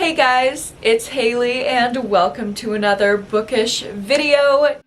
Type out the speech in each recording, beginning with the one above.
Hey guys, it's Haley and welcome to another bookish video.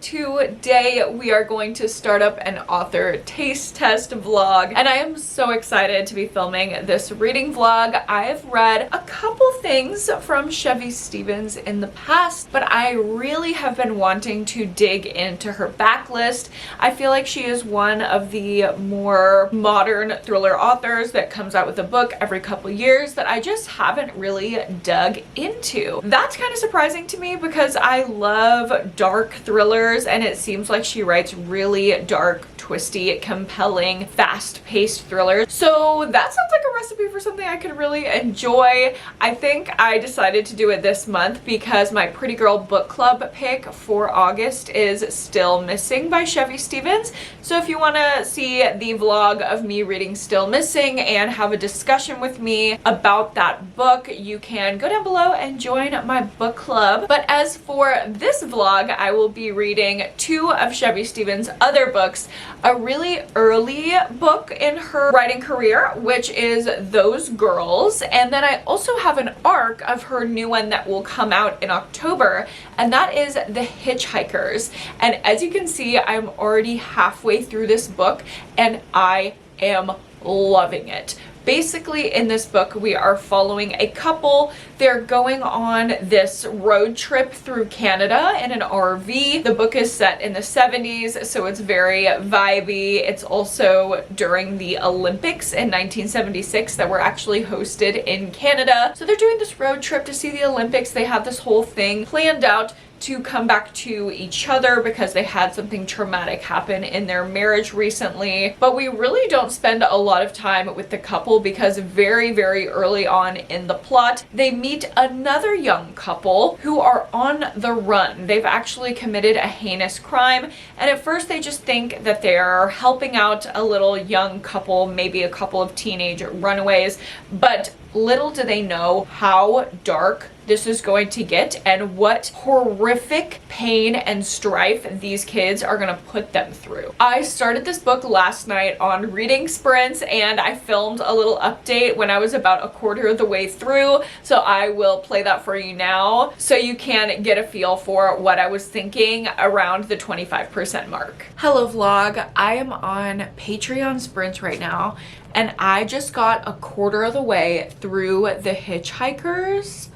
Today we are going to start up an author taste test vlog, and I am so excited to be filming this reading vlog. I've read a couple things from Chevy Stevens in the past, but I really have been wanting to dig into her backlist. I feel like she is one of the more modern thriller authors that comes out with a book every couple years that I just haven't really dug into. That's kind of surprising to me because I love dark thrillers, and it seems like she writes really dark, twisty, compelling, fast-paced thrillers. So that sounds like a recipe for something I could really enjoy. I think I decided to do it this month because my Pretty Girl book club pick for August is Still Missing by Chevy Stevens. So if you want to see the vlog of me reading Still Missing and have a discussion with me about that book, you can go down below and join my book club. But as for this vlog, I will be reading two of Chevy Stevens' other books. A really early book in her writing career, which is Those Girls, and then I also have an arc of her new one that will come out in October, and that is The Hitchhikers. And as you can see, I'm already halfway through this book and I am loving it. Basically, in this book, we are following a couple. They're going on this road trip through Canada in an RV. The book is set in the 70s, so it's very vibey. It's also during the Olympics in 1976 that were actually hosted in Canada. So they're doing this road trip to see the Olympics. They have this whole thing planned out to come back to each other because they had something traumatic happen in their marriage recently. But we really don't spend a lot of time with the couple because very, very early on in the plot, they meet another young couple who are on the run. They've actually committed a heinous crime, and at first they just think that they're helping out a little young couple, maybe a couple of teenage runaways, but little do they know how dark this is going to get and what horrific pain and strife these kids are gonna put them through. I started this book last night on reading sprints, and I filmed a little update when I was about a quarter of the way through, so I will play that for you now so you can get a feel for what I was thinking around the 25% mark. Hello vlog, I am on Patreon sprints right now, and I just got a quarter of the way through The Hitchhikers.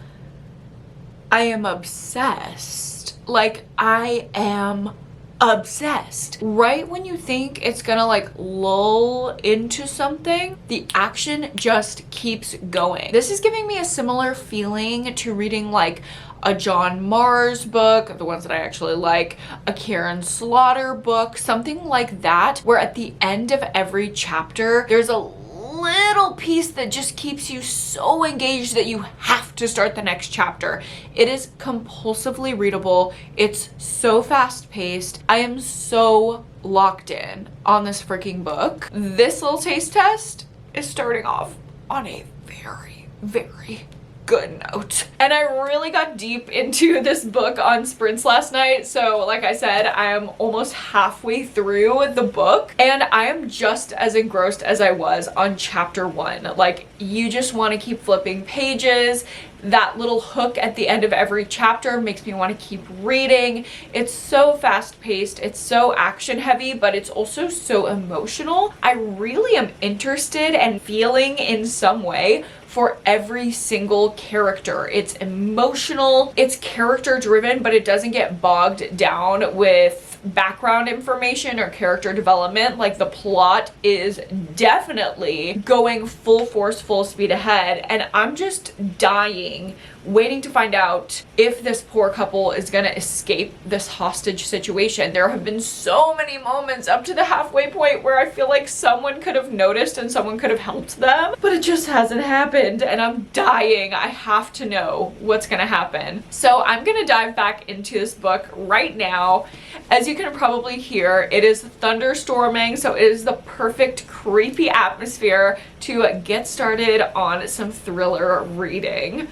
I am obsessed. Like, I am obsessed. Right when you think it's gonna like lull into something, the action just keeps going. This is giving me a similar feeling to reading like a John Mars book, the ones that I actually like, a Karen Slaughter book, something like that, where at the end of every chapter, there's a little piece that just keeps you so engaged that you have to start the next chapter. It is compulsively readable. It's so fast paced. I am so locked in on this freaking book. This little taste test is starting off on a very, very good note. And I really got deep into this book on sprints last night. So like I said, I am almost halfway through the book and I am just as engrossed as I was on chapter 1. Like, you just want to keep flipping pages. That little hook at the end of every chapter makes me want to keep reading. It's so fast paced, it's so action heavy, but it's also so emotional. I really am interested and feeling in some way for every single character. It's emotional, it's character driven, but it doesn't get bogged down with background information or character development. Like, the plot is definitely going full force, full speed ahead, and I'm just dying waiting to find out if this poor couple is gonna escape this hostage situation. There have been so many moments up to the halfway point where I feel like someone could have noticed and someone could have helped them, but it just hasn't happened and I'm dying. I have to know what's gonna happen. So I'm gonna dive back into this book right now. As you can probably hear, it is thunderstorming, so it is the perfect creepy atmosphere to get started on some thriller reading.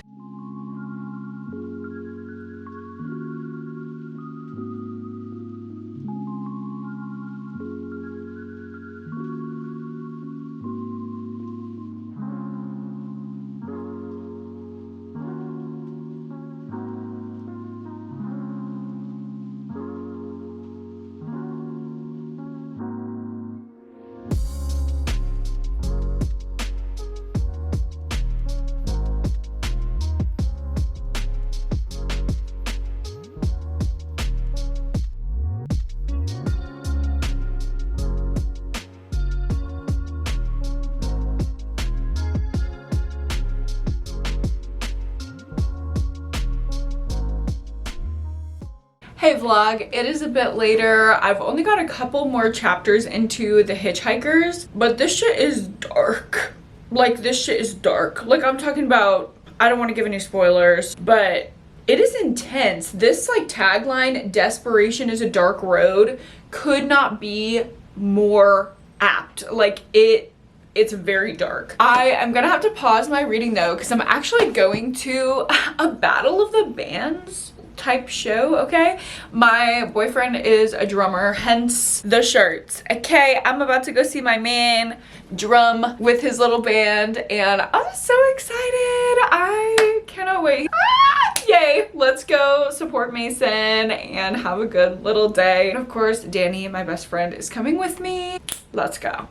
Hey vlog, it is a bit later. I've only got a couple more chapters into the Hitchhikers, but this shit is dark. Like, this shit is dark. Like, I'm talking about, I don't want to give any spoilers, but it is intense. This like tagline, desperation is a dark road, could not be more apt. Like, it's very dark. I am gonna have to pause my reading though, because I'm actually going to a Battle of the Bands type show, okay? My boyfriend is a drummer, hence the shirts. Okay, I'm about to go see my man drum with his little band, and I'm so excited. I cannot wait. Ah, yay, let's go support Mason and have a good little day. And of course, Danny, my best friend, is coming with me. Let's go.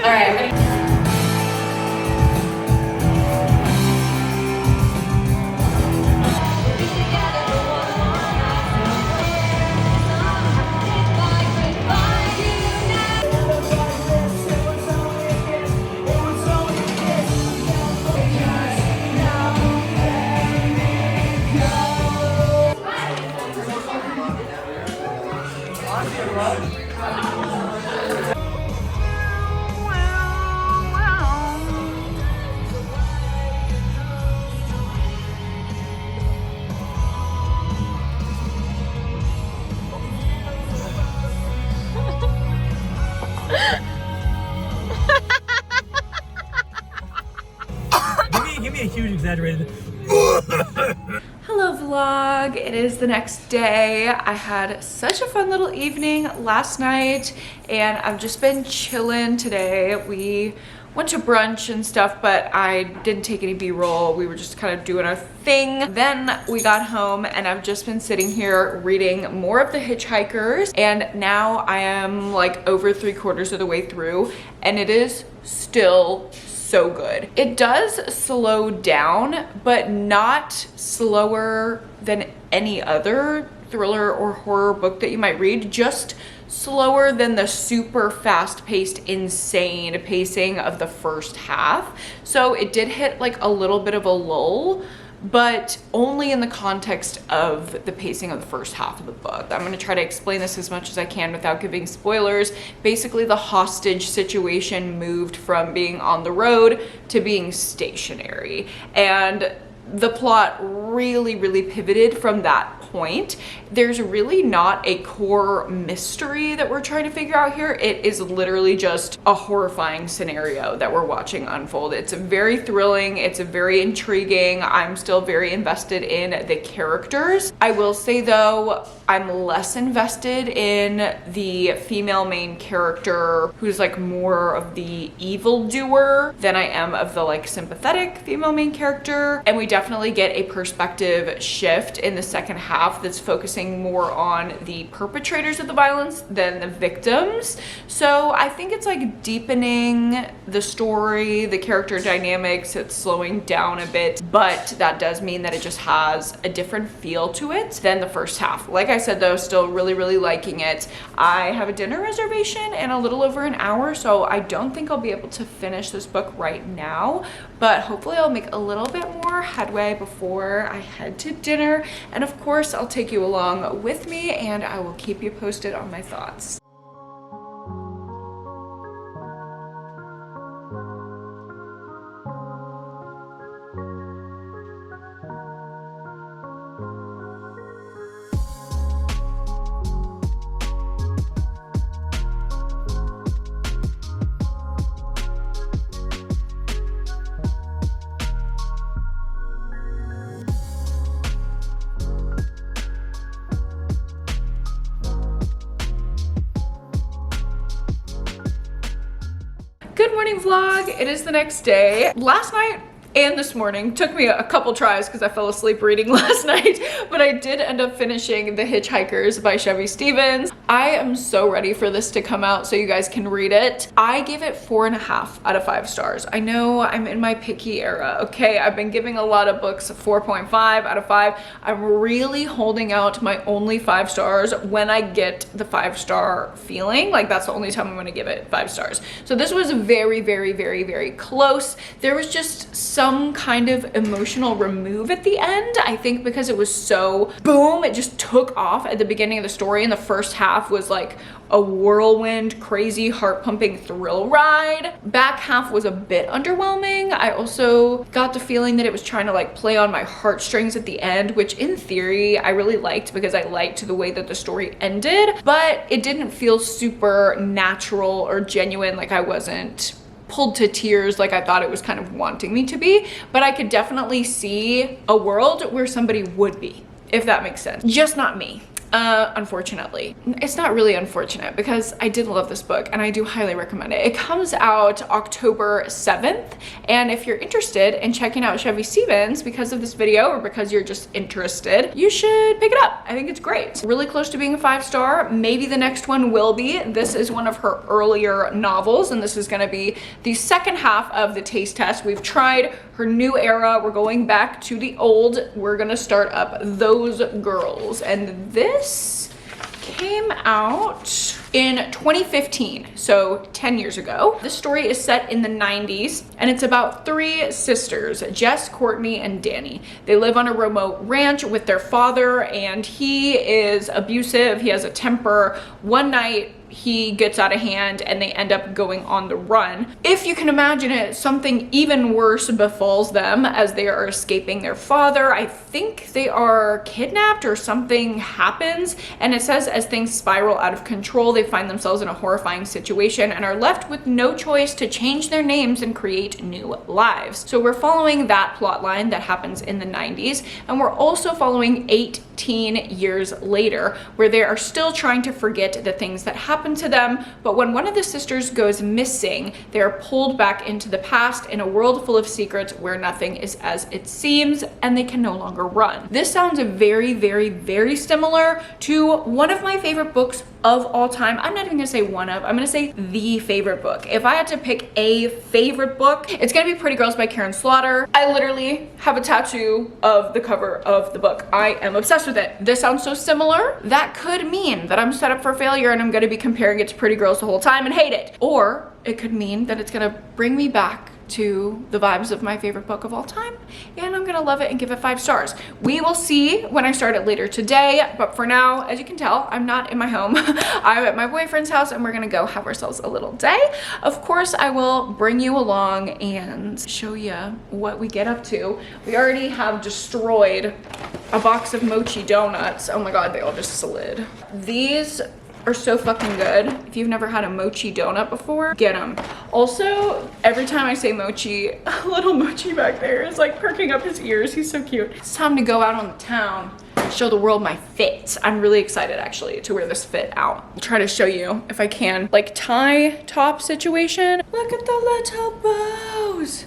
All right, give me a huge exaggerated. hello vlog, it is the next day. I had such a fun little evening last night and I've just been chilling today. We went to brunch and stuff, but I didn't take any b-roll. We were just kind of doing our thing. Then we got home and I've just been sitting here reading more of the Hitchhikers, and now I am like over 3/4 of the way through and it is still so good. It does slow down, but not slower than any other thriller or horror book that you might read, just slower than the super fast-paced, insane pacing of the first half. So it did hit like a little bit of a lull, but only in the context of the pacing of the first half of the book. I'm going to try to explain this as much as I can without giving spoilers. Basically, the hostage situation moved from being on the road to being stationary, and the plot really pivoted from that point. There's really not a core mystery that we're trying to figure out here. It is literally just a horrifying scenario that we're watching unfold. It's very thrilling, it's very intriguing. I'm still very invested in the characters. I will say though, I'm less invested in the female main character who's like more of the evildoer than I am of the like sympathetic female main character. And we definitely get a perspective shift in the second half that's focusing more on the perpetrators of the violence than the victims. So I think it's like deepening the story, the character dynamics, it's slowing down a bit, but that does mean that it just has a different feel to it than the first half. Like I said though, still really liking it. I have a dinner reservation in a little over an hour, so I don't think I'll be able to finish this book right now, but hopefully I'll make a little bit more headway before I head to dinner. And of course, I'll take you along with me and I will keep you posted on my thoughts. Good morning vlog, it is the next day. Last night and this morning took me a couple tries because I fell asleep reading last night, but I did end up finishing The Hitchhikers by Chevy Stevens. I am so ready for this to come out so you guys can read it. I gave it 4.5 out of 5 stars. I know I'm in my picky era, okay? I've been giving a lot of books 4.5 out of 5. I'm really holding out my only 5 stars when I get the 5-star feeling. Like, that's the only time I'm gonna give it 5 stars. So this was very close. There was just some kind of emotional remove at the end. I think because it was so boom, it just took off at the beginning of the story, and the first half was like a whirlwind, crazy, heart-pumping thrill ride. Back half was a bit underwhelming. I also got the feeling that it was trying to like play on my heartstrings at the end, which in theory I really liked because I liked the way that the story ended, but it didn't feel super natural or genuine. Like I wasn't pulled to tears like I thought it was kind of wanting me to be, but I could definitely see a world where somebody would be, if that makes sense. Just not me. Unfortunately. It's not really unfortunate because I did love this book and I do highly recommend it. It comes out October 7th, and if you're interested in checking out Chevy Stevens because of this video or because you're just interested, you should pick it up. I think it's great. Really close to being a 5-star. Maybe the next one will be. This is one of her earlier novels, and this is going to be the second half of the taste test. We've tried her new era. We're going back to the old. We're going to start up Those Girls, and this came out in 2015, so 10 years ago. This story is set in the 90s, and it's about 3 sisters, Jess, Courtney, and Danny. They live on a remote ranch with their father, and he is abusive. He has a temper. One night, he gets out of hand and they end up going on the run. If you can imagine it, something even worse befalls them as they are escaping their father. I think they are kidnapped or something happens, and it says as things spiral out of control, they find themselves in a horrifying situation and are left with no choice to change their names and create new lives. So we're following that plot line that happens in the 90s, and we're also following 18 years later, where they are still trying to forget the things that happened to them, but when one of the sisters goes missing, they are pulled back into the past in a world full of secrets where nothing is as it seems, and they can no longer run. This sounds very, very, very similar to one of my favorite books of all time. I'm not even gonna say one of, I'm gonna say the favorite book. If I had to pick a favorite book, it's gonna be Pretty Girls by Karen Slaughter. I literally have a tattoo of the cover of the book. I am obsessed with it. This sounds so similar. That could mean that I'm set up for failure and I'm gonna be comparing it to Pretty Girls the whole time and hate it. Or it could mean that it's gonna bring me back to the vibes of my favorite book of all time, and I'm gonna love it and give it 5 stars. We will see when I start it later today, but for now, as you can tell, I'm not in my home. I'm at my boyfriend's house and we're gonna go have ourselves a little day. Of course, I will bring you along and show you what we get up to. We already have destroyed a box of mochi donuts. Oh my God, they all just slid. These are so fucking good. If you've never had a mochi donut before, get them. Also, every time I say mochi, a little mochi back there is like perking up his ears. He's so cute. It's time to go out on the town, show the world my fit. I'm really excited actually to wear this fit out. I'll try to show you if I can. Like tie top situation. Look at the little bows.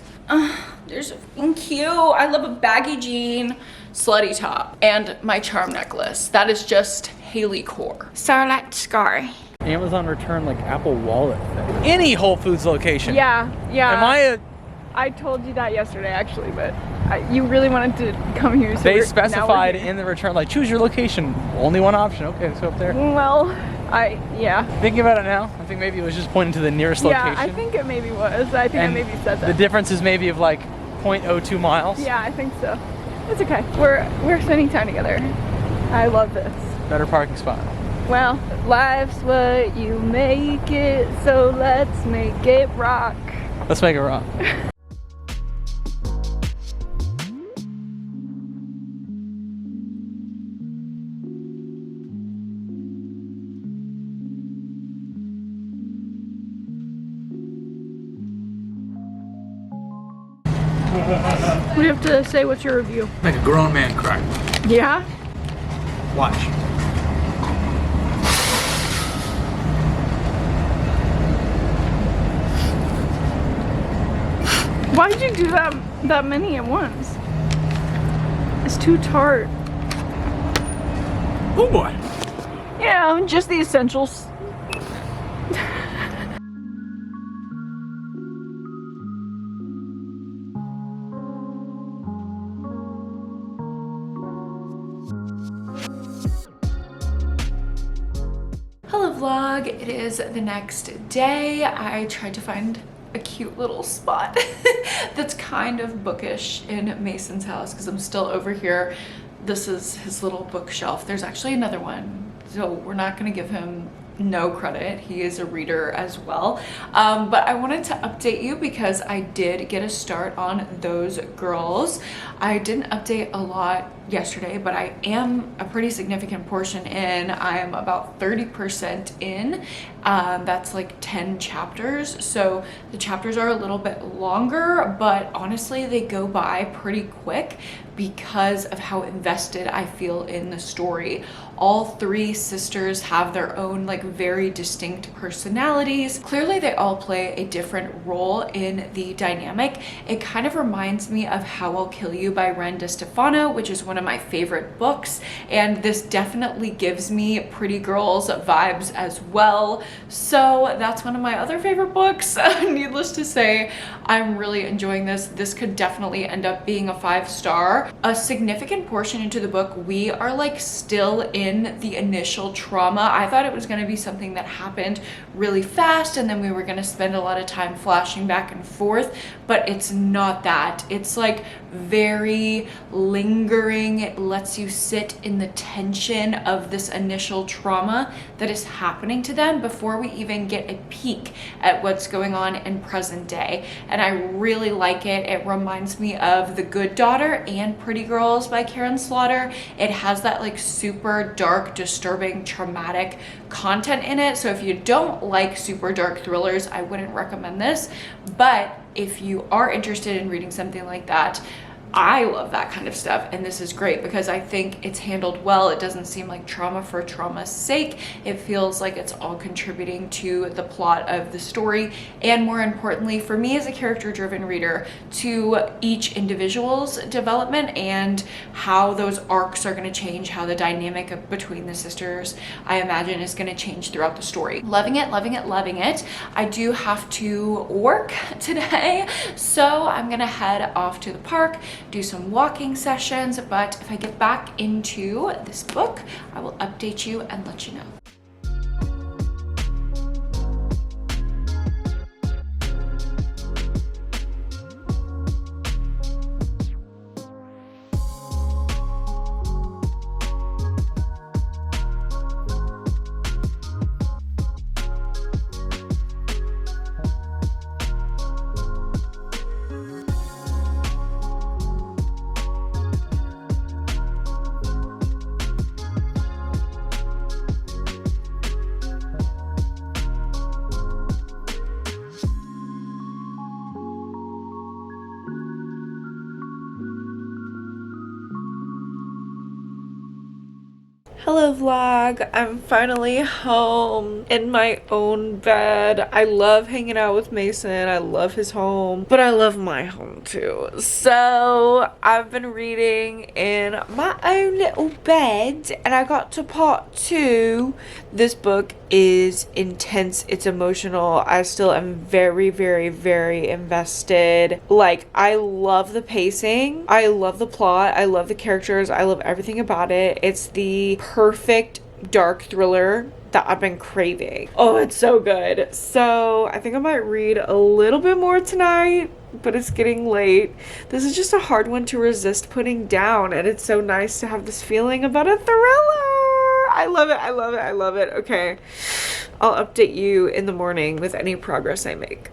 They're so fucking cute. I love a baggy jean, slutty top, and my charm necklace. That is just Hailey core. Starlight Scar. Amazon return like Apple Wallet thing. Any Whole Foods location. Yeah. Am I told you that yesterday actually, but you really wanted to come here. So they specified in the return, like, choose your location. Only one option. Okay, let's go up there. Well, yeah. Thinking about it now, I think maybe it was just pointing to the nearest location. Yeah, I think it maybe was. I think I maybe said that. The difference is maybe of like 0.02 miles. Yeah, I think so. It's okay. We're spending time together. I love this. Better parking spot. Well, life's what you make it, so let's make it rock. Let's make it rock. We have to say what's your review. Make a grown man cry. Yeah? Watch. Why'd you do that many at once? It's too tart. Oh boy. Yeah, just the essentials. Hello vlog, it is the next day. I tried to find a cute little spot that's kind of bookish in Mason's house because I'm still over here. This is his little bookshelf. There's actually another one, so we're not gonna give him no credit. He is a reader as well. But I wanted to update you because I did get a start on Those Girls. I didn't update a lot yesterday, but I am a pretty significant portion in. I am about 30% in. That's like 10 chapters. So the chapters are a little bit longer, but honestly, they go by pretty quick because of how invested I feel in the story. All three sisters have their own like very distinct personalities. Clearly they all play a different role in the dynamic. It kind of reminds me of How I'll Kill You by Ren DeStefano, which is one of my favorite books, and this definitely gives me Pretty Girls vibes as well. So that's one of my other favorite books. Needless to say, I'm really enjoying this. This could definitely end up being a 5-star. A significant portion into the book, we are like still in the initial trauma. I thought it was going to be something that happened really fast and then we were going to spend a lot of time flashing back and forth, but it's not that. It's like very lingering. It lets you sit in the tension of this initial trauma that is happening to them before we even get a peek at what's going on in present day. And I really like it. It reminds me of The Good Daughter and Pretty Girls by Karen Slaughter. It has that like super dark, disturbing, traumatic content in it. So if you don't like super dark thrillers, I wouldn't recommend this. But if you are interested in reading something like that, I love that kind of stuff, and this is great because I think it's handled well. It doesn't seem like trauma for trauma's sake. It feels like it's all contributing to the plot of the story, and more importantly for me as a character-driven reader, to each individual's development and how those arcs are going to change, how the dynamic between the sisters, I imagine, is going to change throughout the story. Loving it, loving it, loving it. I do have to work today, so I'm gonna head off to the park, do some walking sessions, but if I get back into this book, I will update you and let you know. Hello vlog, I'm finally home in my own bed. I love hanging out with Mason, I love his home, but I love my home too. So I've been reading in my own little bed and I got to part 2. This book is intense, it's emotional. I still am very, very, very invested. Like, I love the pacing, I love the plot, I love the characters, I love everything about it. It's the perfect dark thriller that I've been craving. Oh, it's so good. So I think I might read a little bit more tonight, but it's getting late. This is just a hard one to resist putting down, and it's so nice to have this feeling about a thriller. I love it, I love it, I love it. Okay, I'll update you in the morning with any progress I make.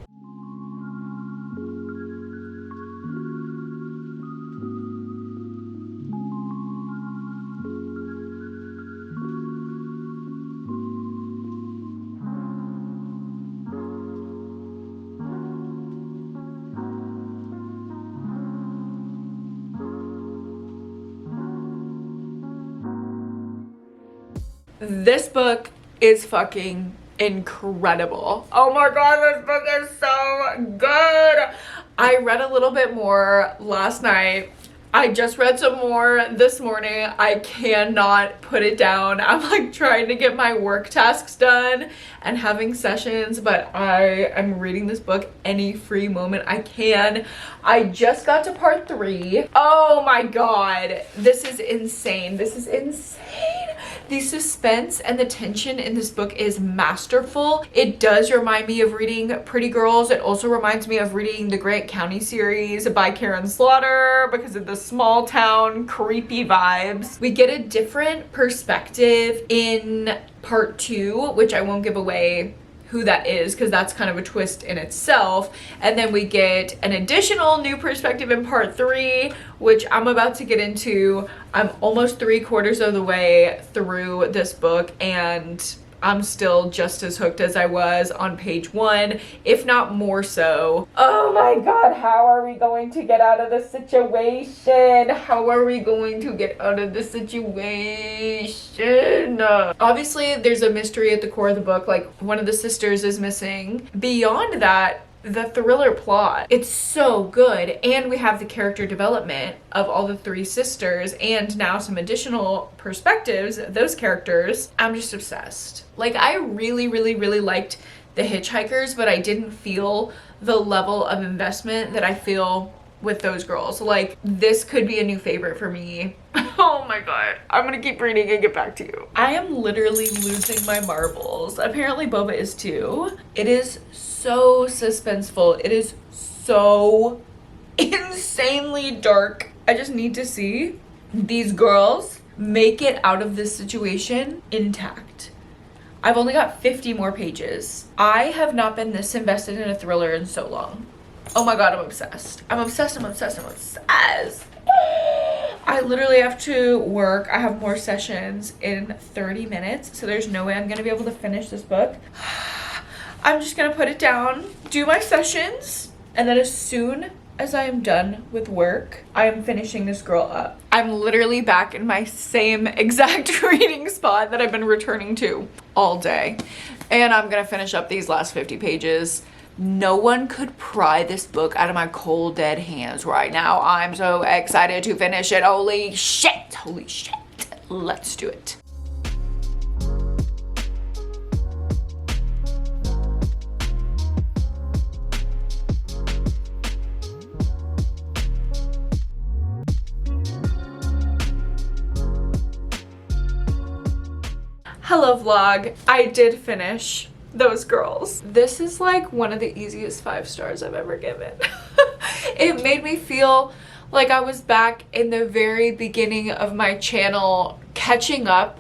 This book is fucking incredible. Oh my god, this book is so good. I read a little bit more last night. I just read some more this morning. I cannot put it down. I'm like trying to get my work tasks done and having sessions, but I am reading this book any free moment I can. I just got to part 3. Oh my god, this is insane. This is insane. The suspense and the tension in this book is masterful. It does remind me of reading Pretty Girls. It also reminds me of reading the Grant County series by Karen Slaughter because of the small town creepy vibes. We get a different perspective in part 2, which I won't give away who that is because that's kind of a twist in itself. And then we get an additional new perspective in part 3, which I'm about to get into. I'm almost 3/4 of the way through this book and I'm still just as hooked as I was on page 1, if not more so. Oh my god, how are we going to get out of the situation? How are we going to get out of the situation? Obviously, there's a mystery at the core of the book, like one of the sisters is missing. Beyond that, the thriller plot, it's so good, and we have the character development of all the 3 sisters and now some additional perspectives of those characters. I'm just obsessed. Like, I really liked the Hitchhikers, but I didn't feel the level of investment that I feel with those girls. Like, this could be a new favorite for me. Oh my god. I'm gonna keep reading and get back to you. I am literally losing my marbles. Apparently Boba is too. It is so suspenseful. It is so insanely dark. I just need to see these girls make it out of this situation intact. I've only got 50 more pages. I have not been this invested in a thriller in so long. Oh my god, I'm obsessed. I'm obsessed. I literally have to work. I have more sessions in 30 minutes, so there's no way I'm gonna be able to finish this book. I'm just gonna put it down, do my sessions, and then as soon as I am done with work, I am finishing this girl up. I'm literally back in my same exact reading spot that I've been returning to all day. And I'm gonna finish up these last 50 pages. No one could pry this book out of my cold, dead hands right now. I'm so excited to finish it. Holy shit, holy shit. Let's do it. Hello vlog, I did finish those girls. This is like one of the easiest 5 stars I've ever given. It made me feel like I was back in the very beginning of my channel, catching up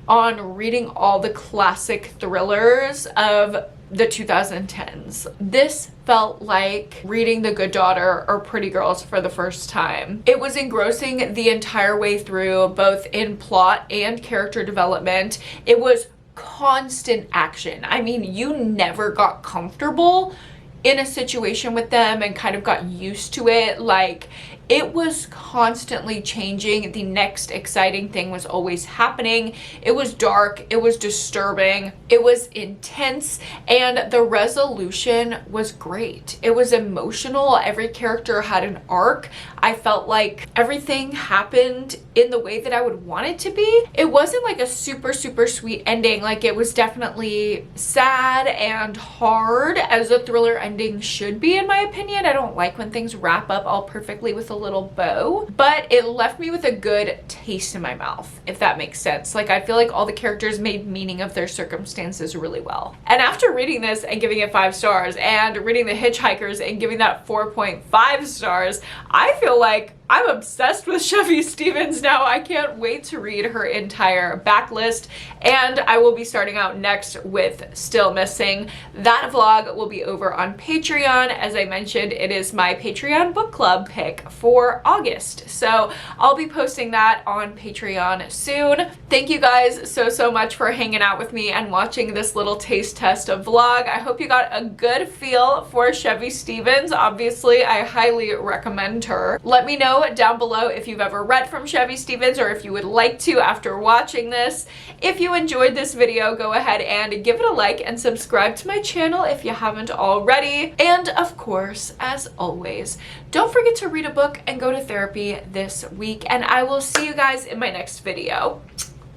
on reading all the classic thrillers of the 2010s. This felt like reading The Good Daughter or Pretty Girls for the first time. It was engrossing the entire way through, both in plot and character development. It was constant action. I mean, you never got comfortable in a situation with them and kind of got used to it. Like, it was constantly changing. The next exciting thing was always happening. It was dark, it was disturbing, it was intense, and the resolution was great. It was emotional. Every character had an arc. I felt like everything happened in the way that I would want it to be. It wasn't like a super sweet ending. Like, it was definitely sad and hard, as a thriller ending should be, in my opinion. I don't like when things wrap up all perfectly with a little bow, but it left me with a good taste in my mouth, if that makes sense. Like, I feel like all the characters made meaning of their circumstances really well. And after reading this and giving it 5 stars, and reading The Hitchhikers and giving that 4.5 stars, I feel like I'm obsessed with Chevy Stevens now. I can't wait to read her entire backlist, and I will be starting out next with Still Missing. That vlog will be over on Patreon. As I mentioned, it is my Patreon book club pick for August, so I'll be posting that on Patreon soon. Thank you guys so much for hanging out with me and watching this little taste test of vlog. I hope you got a good feel for Chevy Stevens. Obviously, I highly recommend her. Let me know down below if you've ever read from Chevy Stevens, or if you would like to after watching this. If you enjoyed this video, go ahead and give it a like and subscribe to my channel if you haven't already. And of course, as always, don't forget to read a book and go to therapy this week, and I will see you guys in my next video.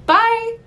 Bye!